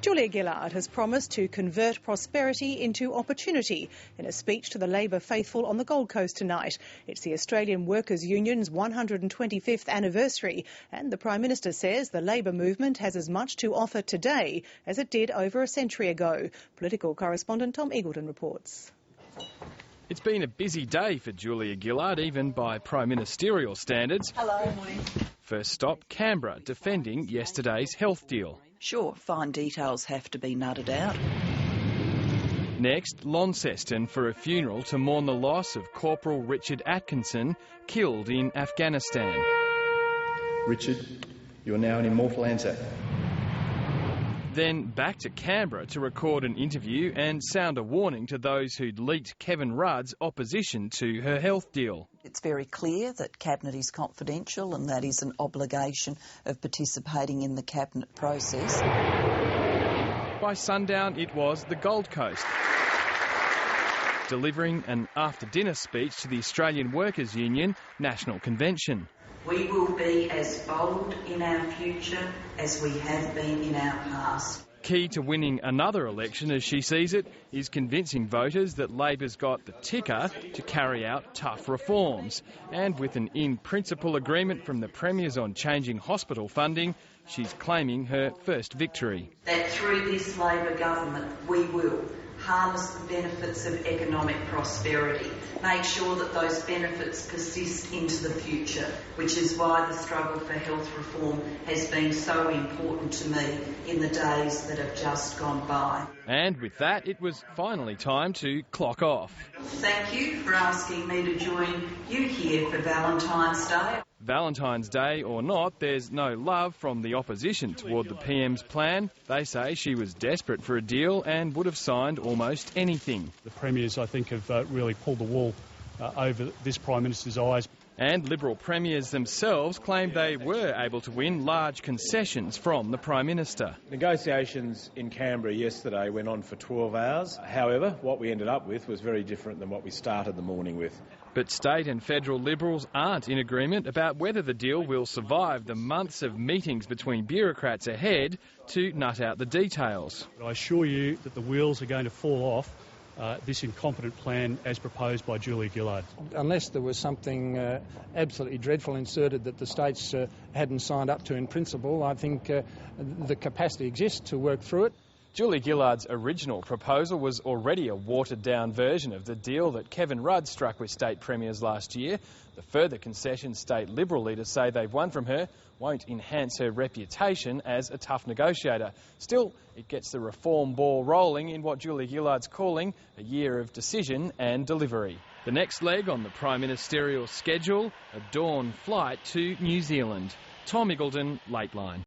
Julia Gillard has promised to convert prosperity into opportunity in a speech to the Labor faithful on the Gold Coast tonight. It's the Australian Workers' Union's 125th anniversary, and the Prime Minister says the Labor movement has as much to offer today as it did over a century ago. Political correspondent Tom Eagleton reports. It's been a busy day for Julia Gillard, even by prime ministerial standards. Hello. Good morning. First stop, Canberra, defending yesterday's health deal. Sure, fine details have to be nutted out. Next, Launceston for a funeral to mourn the loss of Corporal Richard Atkinson, killed in Afghanistan. Richard, you are now an immortal Anzac. Then back to Canberra to record an interview and sound a warning to those who'd leaked Kevin Rudd's opposition to her health deal. It's very clear that Cabinet is confidential and that is an obligation of participating in the Cabinet process. By sundown, it was the Gold Coast, delivering an after-dinner speech to the Australian Workers' Union National Convention. We will be as bold in our future as we have been in our past. Key to winning another election, as she sees it, is convincing voters that Labor's got the ticker to carry out tough reforms. And with an in-principle agreement from the Premiers on changing hospital funding, she's claiming her first victory. That through this Labor government we will harness the benefits of economic prosperity, make sure that those benefits persist into the future, which is why the struggle for health reform has been so important to me in the days that have just gone by. And with that, it was finally time to clock off. Thank you for asking me to join you here for Valentine's Day. Valentine's Day or not, there's no love from the opposition toward the PM's plan. They say she was desperate for a deal and would have signed almost anything. The Premiers, I think, have really pulled the wool over this Prime Minister's eyes. And Liberal Premiers themselves claimed they were able to win large concessions from the Prime Minister. Negotiations in Canberra yesterday went on for 12 hours. However, what we ended up with was very different than what we started the morning with. But state and federal Liberals aren't in agreement about whether the deal will survive the months of meetings between bureaucrats ahead to nut out the details. But I assure you that the wheels are going to fall off this incompetent plan as proposed by Julia Gillard. Unless there was something absolutely dreadful inserted that the states hadn't signed up to in principle, I think the capacity exists to work through it. Julia Gillard's original proposal was already a watered-down version of the deal that Kevin Rudd struck with state premiers last year. The further concessions state Liberal leaders say they've won from her won't enhance her reputation as a tough negotiator. Still, it gets the reform ball rolling in what Julia Gillard's calling a year of decision and delivery. The next leg on the Prime Ministerial schedule, a dawn flight to New Zealand. Tom Eagleton, Lateline.